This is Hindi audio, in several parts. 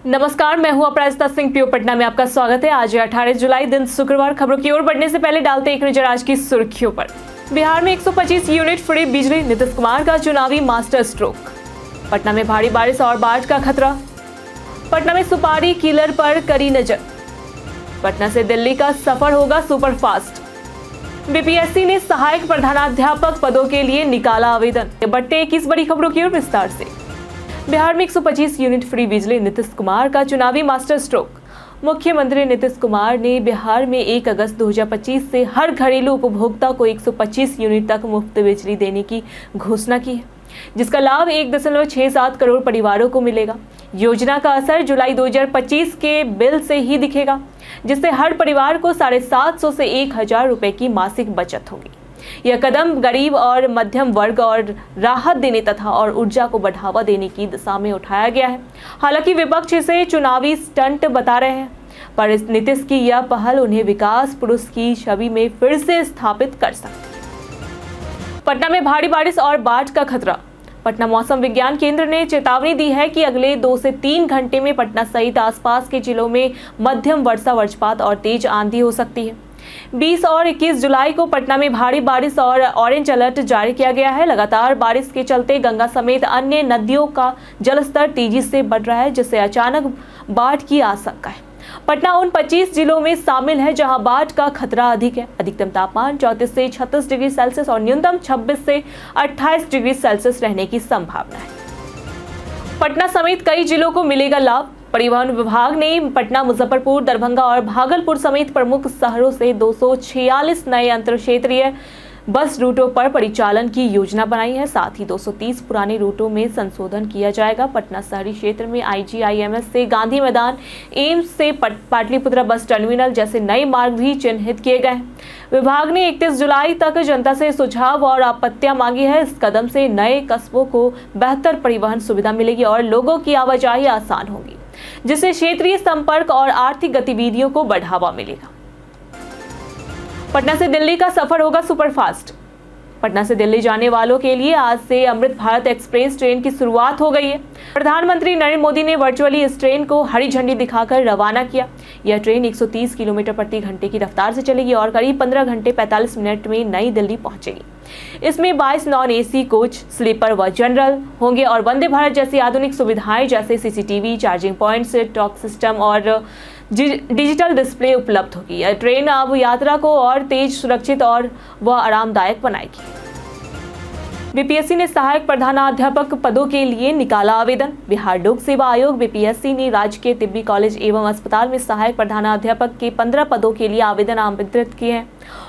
नमस्कार, मैं हूं अपराजिता सिंह। पीओ पटना में आपका स्वागत है। आज 18 जुलाई दिन शुक्रवार। खबरों की ओर बढ़ने से पहले डालते एक नजर आज की सुर्खियों पर। बिहार में 125 यूनिट फ्री बिजली, नीतीश कुमार का चुनावी मास्टर स्ट्रोक। पटना में भारी बारिश और बाढ़ का खतरा। पटना में सुपारी किलर पर कड़ी नजर। पटना से दिल्ली का सफर होगा सुपरफास्ट। बीपीएससी ने सहायक प्रधानाध्यापक पदों के लिए निकाला आवेदन। बढ़ते 21 बड़ी खबरों की ओर विस्तार से। बिहार में 125 यूनिट फ्री बिजली, नीतीश कुमार का चुनावी मास्टर स्ट्रोक। मुख्यमंत्री नीतीश कुमार ने बिहार में 1 अगस्त 2025 से हर घरेलू उपभोक्ता को 125 यूनिट तक मुफ्त बिजली देने की घोषणा की है, जिसका लाभ 1.67 करोड़ परिवारों को मिलेगा। योजना का असर जुलाई 2025 के बिल से ही दिखेगा, जिससे हर परिवार को 750 से 1000 रुपए की मासिक बचत होगी। यह कदम गरीब और मध्यम वर्ग और राहत देने तथा और ऊर्जा को बढ़ावा देने की दिशा में उठाया गया है। हालांकि विपक्ष इसे चुनावी स्टंट बता रहे हैं, पर नीतीश की यह पहल उन्हें विकास पुरुष की छवि में फिर से स्थापित कर सकती है। पटना में भारी बारिश और बाढ़ का खतरा। पटना मौसम विज्ञान केंद्र ने चेतावनी दी है कि अगले 2 से 3 घंटे में पटना सहित आसपास के जिलों में मध्यम वर्षा, वज्रपात और तेज आंधी हो सकती है। 20 और 21 जुलाई को पटना में भारी बारिश और ऑरेंज अलर्ट जारी किया गया है। लगातार बारिश के चलते गंगा समेत अन्य नदियों का जलस्तर तेजी से बढ़ रहा है, जिससे अचानक बाढ़ की आशंका है। पटना उन 25 जिलों में शामिल है जहां बाढ़ का खतरा अधिक है। अधिकतम तापमान 34 से 36 डिग्री सेल्सियस और न्यूनतम 26 से 28 डिग्री सेल्सियस रहने की संभावना है। पटना समेत कई जिलों को मिलेगा लाभ। परिवहन विभाग ने पटना, मुजफ्फरपुर, दरभंगा और भागलपुर समेत प्रमुख शहरों से 246 नए अंतर क्षेत्रीय बस रूटों पर परिचालन की योजना बनाई है। साथ ही 230 पुराने रूटों में संशोधन किया जाएगा। पटना शहरी क्षेत्र में आईजीआईएमएस से गांधी मैदान, एम्स से पाटलिपुत्रा बस टर्मिनल जैसे नए मार्ग भी चिन्हित किए गए हैं। विभाग ने 31 जुलाई तक जनता से सुझाव और आपत्तियां मांगी है। इस कदम से नए कस्बों को बेहतर परिवहन सुविधा मिलेगी और लोगों की आवाजाही आसान होगी, जिससे क्षेत्रीय संपर्क और आर्थिक गतिविधियों को बढ़ावा मिलेगा। पटना से दिल्ली का सफर होगा सुपरफास्ट। पटना से दिल्ली जाने वालों के लिए आज से अमृत भारत एक्सप्रेस ट्रेन की शुरुआत हो गई है। प्रधानमंत्री नरेंद्र मोदी ने वर्चुअली इस ट्रेन को हरी झंडी दिखाकर रवाना किया। यह ट्रेन 130 किलोमीटर प्रति घंटे की रफ्तार से चलेगी और करीब 15 घंटे 45 मिनट में नई दिल्ली पहुंचेगी। इसमें 22 नॉन एसी कोच, स्लीपर व जनरल होंगे और वंदे भारत जैसी आधुनिक सुविधाएं जैसे CCTV, charging points, talk system और डिजिटल डिस्प्ले उपलब्ध होगी। यह ट्रेन अब यात्रा को और तेज, सुरक्षित और आरामदायक बनाएगी। बीपीएससी ने सहायक प्रधानाध्यापक पदों के लिए निकाला आवेदन। बिहार लोक सेवा आयोग बीपीएससी ने राजकीय तिब्बी कॉलेज एवं अस्पताल में सहायक प्रधानाध्यापक के 15 पदों के लिए आवेदन आमंत्रित किए हैं।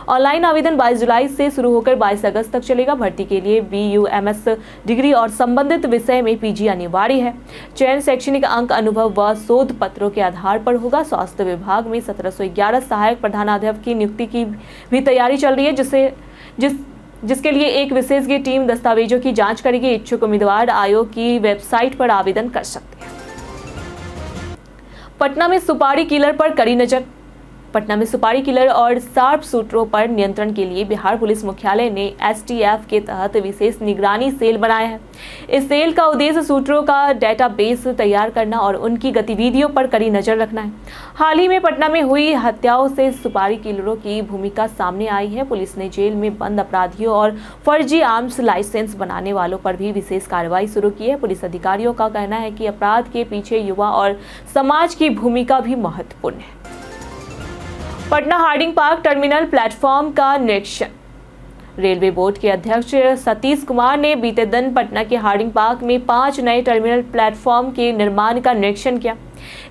ऑनलाइन आवेदन 22 जुलाई से शुरू होकर 22 अगस्त तक चलेगा। भर्ती के लिए BUMS डिग्री और संबंधित विषय में PG अनिवार्य है। चयन शैक्षणिक अंक, अनुभव व शोध पत्रों के आधार पर होगा। स्वास्थ्य विभाग में 1711 सहायक प्रधानाध्यापक की नियुक्ति की भी तैयारी चल रही है, जिसके लिए एक विशेषज्ञ टीम दस्तावेजों की जांच करेगी। इच्छुक उम्मीदवार आयोग की वेबसाइट पर आवेदन कर सकते हैं। पटना में सुपारी किलर पर कड़ी नजर। पटना में सुपारी किलर और शार्प शूटरों पर नियंत्रण के लिए बिहार पुलिस मुख्यालय ने STF के तहत विशेष निगरानी सेल बनाया है। इस सेल का उद्देश्य शूटरों का डेटाबेस तैयार करना और उनकी गतिविधियों पर कड़ी नजर रखना है। हाल ही में पटना में हुई हत्याओं से सुपारी किलरों की भूमिका सामने आई है। पुलिस ने जेल में बंद अपराधियों और फर्जी आर्म्स लाइसेंस बनाने वालों पर भी विशेष कार्रवाई शुरू की है। पुलिस अधिकारियों का कहना है कि अपराध के पीछे युवा और समाज की भूमिका भी महत्वपूर्ण है। Patna Harding Park terminal platform का निरीक्षण। रेलवे बोर्ड के अध्यक्ष सतीश कुमार ने बीते दिन पटना के हार्डिंग पार्क में 5 नए टर्मिनल प्लेटफॉर्म के निर्माण का निरीक्षण किया।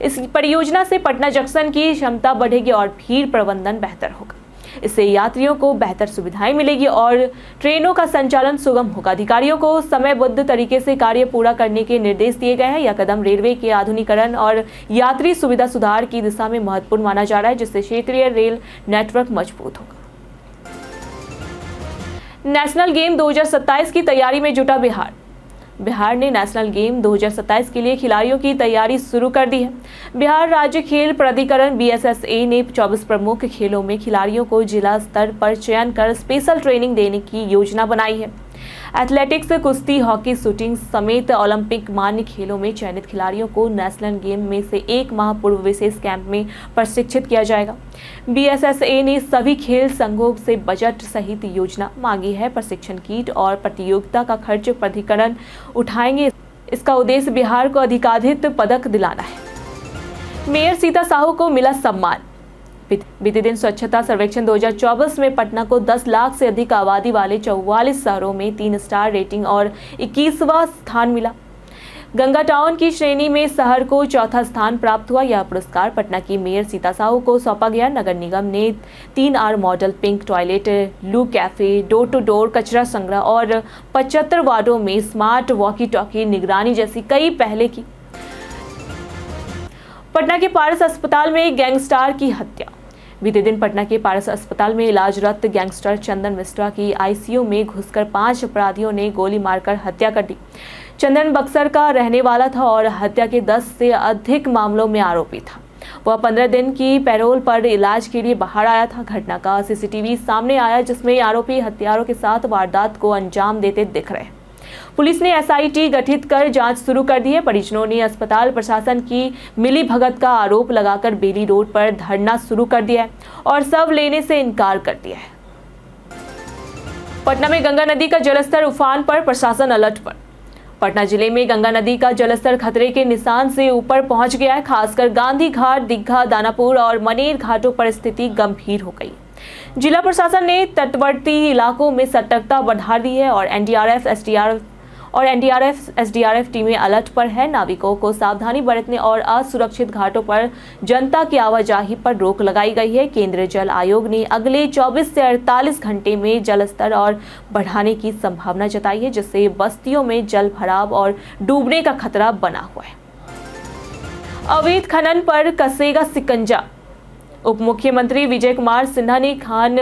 इस परियोजना से पटना जंक्शन की क्षमता बढ़ेगी और भीड़ प्रबंधन बेहतर होगा। इससे यात्रियों को बेहतर सुविधाएं मिलेगी और ट्रेनों का संचालन सुगम होगा। अधिकारियों को समयबद्ध तरीके से कार्य पूरा करने के निर्देश दिए गए हैं। यह कदम रेलवे के आधुनिकीकरण और यात्री सुविधा सुधार की दिशा में महत्वपूर्ण माना जा रहा है, जिससे क्षेत्रीय रेल नेटवर्क मजबूत होगा। नेशनल गेम 2027 की तैयारी में जुटा बिहार। बिहार ने नेशनल गेम 2027 के लिए खिलाड़ियों की तैयारी शुरू कर दी है। बिहार राज्य खेल प्राधिकरण BSSA ने 24 प्रमुख खेलों में खिलाड़ियों को जिला स्तर पर चयन कर स्पेशल ट्रेनिंग देने की योजना बनाई है। एथलेटिक्स, कुश्ती, हॉकी, शूटिंग समेत ओलंपिक मान्य खेलों में चयनित खिलाड़ियों को नेशनल गेम में से 1 माह पूर्व विशेष कैंप में प्रशिक्षित किया जाएगा। BSSA ने सभी खेल संघों से बजट सहित योजना मांगी है। प्रशिक्षण किट और प्रतियोगिता का खर्च प्राधिकरण उठाएंगे। इसका उद्देश्य बिहार को अधिकाधिक पदक दिलाना है। मेयर सीता साहू को मिला सम्मान। बीते दिन स्वच्छता सर्वेक्षण 2024 में पटना को 10 लाख से अधिक आबादी वाले 44 शहरों में 3 स्टार रेटिंग और 21वां स्थान मिला। गंगा टाउन की श्रेणी में शहर को चौथा स्थान प्राप्त हुआ। यह पुरस्कार पटना की मेयर सीता साहू को सौंपा गया। नगर निगम ने 3R मॉडल, पिंक टॉयलेट, लू कैफे, डोर टू डोर कचरा संग्रह और 75 वार्डों में स्मार्ट वॉकी टॉकी निगरानी जैसी कई पहले की। पटना के पारस अस्पताल में गैंगस्टर की हत्या। बीते दिन पटना के पारस अस्पताल में इलाजरत गैंगस्टर चंदन मिश्रा की ICU में घुसकर 5 अपराधियों ने गोली मारकर हत्या कर दी। चंदन बक्सर का रहने वाला था और हत्या के 10 से अधिक मामलों में आरोपी था। वह 15 दिन की पैरोल पर इलाज के लिए बाहर आया था। घटना का CCTV सामने आया, जिसमें आरोपी हथियारों के साथ वारदात को अंजाम देते दिख रहे। पुलिस ने SIT गठित कर जांच शुरू कर दी है। परिजनों ने अस्पताल प्रशासन की मिलीभगत का आरोप लगाकर बेली रोड पर धरना शुरू कर दिया है और शव लेने से इनकार कर दिया है। पटना में गंगा नदी का जलस्तर उफान पर, प्रशासन अलर्ट पर। पटना जिले में गंगा नदी का जलस्तर खतरे के निशान से ऊपर पहुंच गया है। खासकर गांधी घाट, दीघा, दानापुर और मनेर घाटों पर स्थिति गंभीर हो गई। जिला प्रशासन ने तटवर्ती इलाकों में सतर्कता बढ़ा दी है और NDRF, SDRF टीमें अलर्ट पर है। नाविकों को सावधानी बरतने और असुरक्षित घाटों पर जनता की आवाजाही पर रोक लगाई गई है। केंद्रीय जल आयोग ने अगले 24 से 48 घंटे में जलस्तर और बढ़ाने की संभावना जताई है, जिससे बस्तियों में जल भराव और डूबने का खतरा बना हुआ है। अवैध खनन पर कसेगा शिकंजा। उप मुख्यमंत्री विजय कुमार सिन्हा ने खान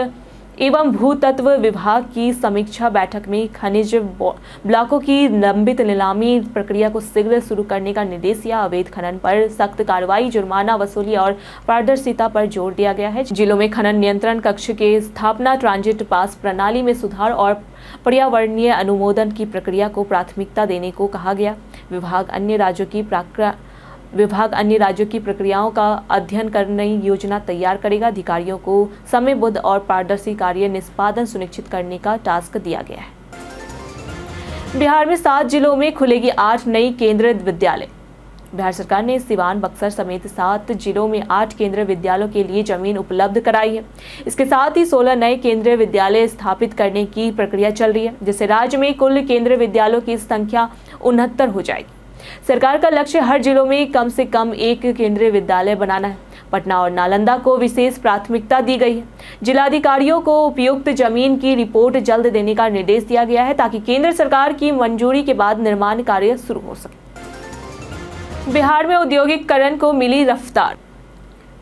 एवं भूतत्व विभाग की समीक्षा बैठक में खनिज ब्लॉकों की लंबित नीलामी प्रक्रिया को शीघ्र शुरू करने का निर्देश दिया। अवैध खनन पर सख्त कार्रवाई, जुर्माना वसूली और पारदर्शिता पर जोर दिया गया है। जिलों में खनन नियंत्रण कक्ष के स्थापना, ट्रांजिट पास प्रणाली में सुधार और पर्यावरणीय अनुमोदन की प्रक्रिया को प्राथमिकता देने को कहा गया। विभाग अन्य राज्यों की प्रक्रियाओं का अध्ययन कर नई योजना तैयार करेगा। अधिकारियों को समयबद्ध और पारदर्शी कार्य निष्पादन सुनिश्चित करने का टास्क दिया गया है। बिहार में 7 जिलों में खुलेगी 8 नई केंद्रीय विद्यालय। बिहार सरकार ने सिवान, बक्सर समेत 7 जिलों में 8 केंद्रीय विद्यालयों के लिए जमीन उपलब्ध कराई है। इसके साथ ही 16 नए केंद्रीय विद्यालय स्थापित करने की प्रक्रिया चल रही है, जिससे राज्य में कुल केंद्रीय विद्यालयों की संख्या 69 हो जाएगी। सरकार का लक्ष्य हर जिलों में कम से कम 1 केंद्रीय विद्यालय बनाना है। पटना और नालंदा को विशेष प्राथमिकता दी गई है। जिलाधिकारियों को उपयुक्त जमीन की रिपोर्ट जल्द देने का निर्देश दिया गया है, ताकि केंद्र सरकार की मंजूरी के बाद निर्माण कार्य शुरू हो सके। बिहार में औद्योगिकरण को मिली रफ्तार।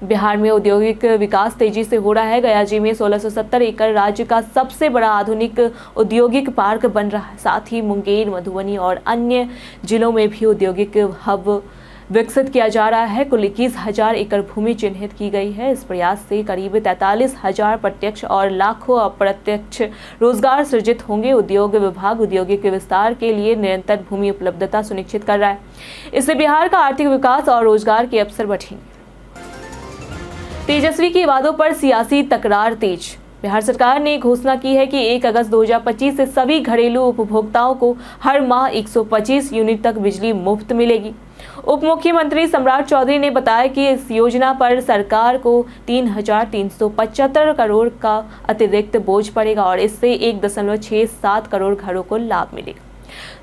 बिहार में औद्योगिक विकास तेजी से हो रहा है। गया में 1670 एकड़ राज्य का सबसे बड़ा आधुनिक औद्योगिक पार्क बन रहा है। साथ ही मुंगेर, मधुबनी और अन्य जिलों में भी औद्योगिक हब विकसित किया जा रहा है। कुल 21,000 एकड़ भूमि चिन्हित की गई है। इस प्रयास से करीब 43,000 प्रत्यक्ष और लाखों अप्रत्यक्ष रोजगार सृजित होंगे। उद्योग विभाग औद्योगिक विस्तार के लिए निरंतर भूमि उपलब्धता सुनिश्चित कर रहा है। इससे बिहार का आर्थिक विकास और रोजगार के अवसर बढ़ेंगे। तेजस्वी के वादों पर सियासी तकरार तेज। बिहार सरकार ने घोषणा की है कि 1 अगस्त 2025 से सभी घरेलू उपभोक्ताओं को हर माह 125 यूनिट तक बिजली मुफ्त मिलेगी। उप मुख्यमंत्री सम्राट चौधरी ने बताया कि इस योजना पर सरकार को 3,375 करोड़ का अतिरिक्त बोझ पड़ेगा और इससे 1.67 करोड़ घरों को लाभ मिलेगा।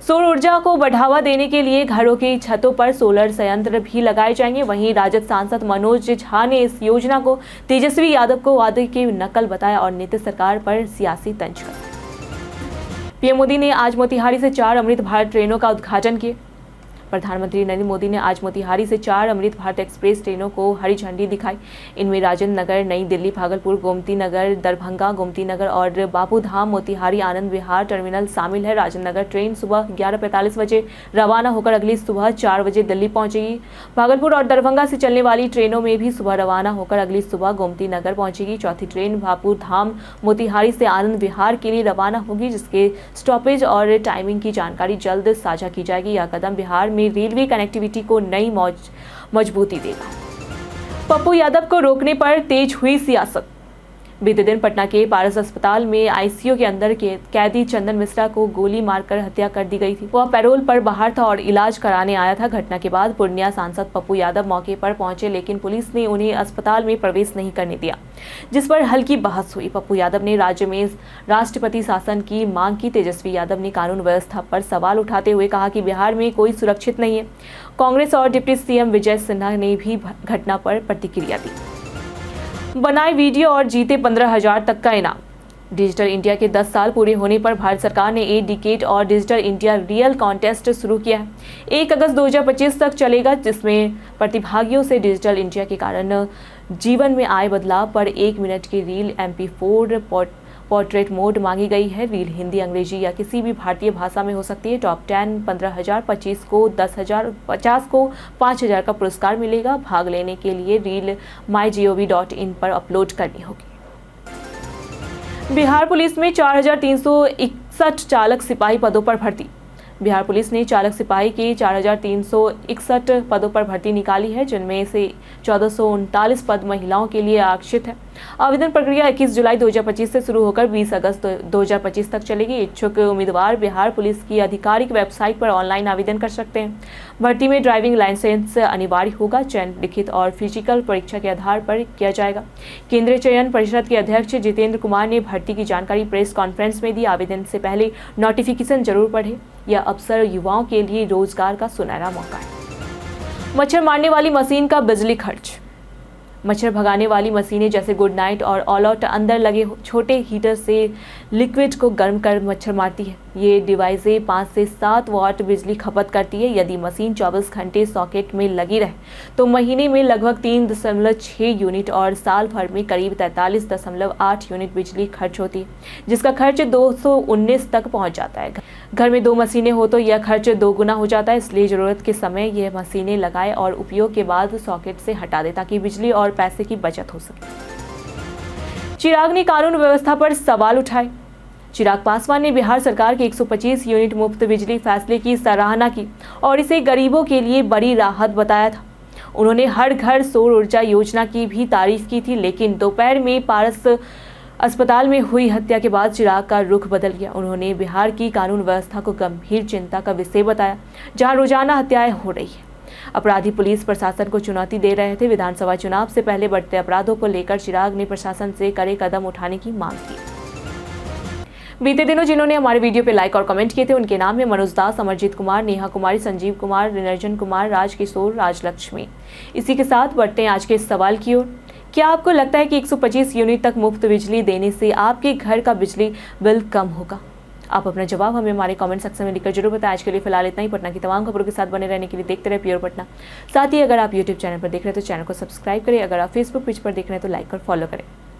सौर ऊर्जा को बढ़ावा देने के लिए घरों की छतों पर सोलर संयंत्र भी लगाए जाएंगे। वहीं राजद सांसद मनोज झा ने इस योजना को तेजस्वी यादव को वादे की नकल बताया और नीतीश सरकार पर सियासी तंज कसा। पीएम मोदी ने आज मोतिहारी से 4 अमृत भारत ट्रेनों का उद्घाटन किया। प्रधानमंत्री नरेंद्र मोदी ने आज मोतिहारी से 4 अमृत भारत एक्सप्रेस ट्रेनों को हरी झंडी दिखाई। इनमें राजेंद्र नगर, नई दिल्ली, भागलपुर, गोमती नगर, दरभंगा, गोमती नगर और बापूधाम मोतिहारी आनंद विहार टर्मिनल शामिल है। राजेंद्र नगर ट्रेन सुबह 11:45 बजे रवाना होकर अगली सुबह 4 बजे दिल्ली पहुंचेगी। भागलपुर और दरभंगा से चलने वाली ट्रेनों में भी सुबह रवाना होकर अगली सुबह गोमती नगर पहुंचेगी। चौथी ट्रेन बापूधाम मोतिहारी से आनंद विहार के लिए रवाना होगी, जिसके स्टॉपेज और टाइमिंग की जानकारी जल्द साझा की जाएगी। यह कदम बिहार में रेलवे कनेक्टिविटी को नई मजबूती देगा। पप्पू यादव को रोकने पर तेज हुई सियासत। बीते दिन पटना के पारस अस्पताल में आईसीयू के अंदर कैदी चंदन मिश्रा को गोली मारकर हत्या कर दी गई थी। वह पैरोल पर बाहर था और इलाज कराने आया था। घटना के बाद पूर्णिया सांसद पप्पू यादव मौके पर पहुंचे, लेकिन पुलिस ने उन्हें अस्पताल में प्रवेश नहीं करने दिया, जिस पर हल्की बहस हुई। पप्पू यादव ने राज्य में राष्ट्रपति शासन की मांग की। तेजस्वी यादव ने कानून व्यवस्था पर सवाल उठाते हुए कहा कि बिहार में कोई सुरक्षित नहीं है। कांग्रेस और डिप्टी सीएम विजय सिन्हा ने भी घटना पर प्रतिक्रिया दी। बनाए वीडियो और जीते 15,000 तक का इनाम। डिजिटल इंडिया के 10 साल पूरे होने पर भारत सरकार ने 8 डिकेड और डिजिटल इंडिया रियल कॉन्टेस्ट शुरू किया है। 1 अगस्त 2025 तक चलेगा, जिसमें प्रतिभागियों से डिजिटल इंडिया के कारण जीवन में आए बदलाव पर 1 मिनट की रील MP4 पोर्ट्रेट मोड मांगी गई है। रील हिंदी, अंग्रेजी या किसी भी भारतीय भाषा में हो सकती है। टॉप 10 15,000, 25 को 10,000, 50 को 5,000 का पुरस्कार मिलेगा। भाग लेने के लिए रील mygov.in पर अपलोड करनी होगी। बिहार पुलिस में 4,361 चालक सिपाही पदों पर भर्ती। बिहार पुलिस ने चालक सिपाही की 4,361 पदों पर भर्ती निकाली है, जिनमें से 1,439 पद महिलाओं के लिए आरक्षित है। आवेदन प्रक्रिया 21 जुलाई 2025 से शुरू होकर 20 अगस्त 2025 तक चलेगी। इच्छुक उम्मीदवार बिहार पुलिस की आधिकारिक वेबसाइट पर ऑनलाइन आवेदन कर सकते हैं। भर्ती में ड्राइविंग लाइसेंस अनिवार्य होगा। चयन लिखित और फिजिकल परीक्षा के आधार पर किया जाएगा। केंद्रीय चयन परिषद के अध्यक्ष जितेंद्र कुमार ने भर्ती की जानकारी प्रेस कॉन्फ्रेंस में दी। आवेदन से पहले नोटिफिकेशन जरूर पढ़ें। यह अवसर युवाओं के लिए रोजगार का सुनहरा मौका है। मच्छर मारने वाली मशीन का बिजली खर्च। मच्छर भगाने वाली मशीनें जैसे गुड नाइट और ऑल आउट अंदर लगे छोटे हीटर से लिक्विड को गर्म कर मच्छर मारती है। ये डिवाइसें 5 से 7 वाट बिजली खपत करती है। यदि मशीन 24 घंटे सॉकेट में लगी रहे तो महीने में लगभग 3.6 यूनिट और साल भर में करीब 43.8 यूनिट बिजली खर्च होती है, जिसका खर्च 219 तक पहुंच जाता है। घर में 2 मशीनें हो तो यह खर्च 2 गुना हो जाता है। इसलिए जरूरत के समय यह मशीनें लगाए और उपयोग के बाद सॉकेट से हटा दे, ताकि बिजली और पैसे की बचत हो सके। चिराग ने कानून व्यवस्था पर सवाल उठाए। चिराग पासवान ने बिहार सरकार के 125 यूनिट मुफ्त बिजली फैसले की सराहना की और इसे गरीबों के लिए बड़ी राहत बताया था। उन्होंने हर घर सौर ऊर्जा योजना की भी तारीफ की थी, लेकिन दोपहर में पारस अस्पताल में हुई हत्या के बाद चिराग का रुख बदल गया। उन्होंने बिहार की कानून व्यवस्था को गंभीर चिंता का विषय बताया, जहां रोजाना हत्याएं हो रही है। अपराधी पुलिस प्रशासन को चुनौती दे रहे थे। विधानसभा चुनाव से पहले बढ़ते अपराधों को लेकर चिराग ने प्रशासन से कड़े कदम उठाने की मांग की। बीते दिनों जिन्होंने हमारे वीडियो पे लाइक और कमेंट किए थे, उनके नाम है मनोज दास, अमरजीत कुमार, नेहा कुमारी, संजीव कुमार, निरंजन कुमार, राजकिशोर, राजलक्ष्मी। इसी के साथ बढ़ते हैं आज के सवाल की ओर। क्या आपको लगता है कि 125 यूनिट तक मुफ्त बिजली देने से आपके घर का बिजली बिल कम होगा? आप अपना जवाब हमें हमारे कमेंट सेक्शन में लिखकर जरूर बताएं। आज के लिए फिलहाल इतना ही। पटना की तमाम खबरों के साथ बने रहने के लिए देखते रहे प्योर पटना। साथ ही अगर आप यूट्यूब चैनल पर देख रहे हैं तो चैनल को सब्सक्राइब करें। अगर आप फेसबुक पेज पर देख रहे हैं तो लाइक और फॉलो करें।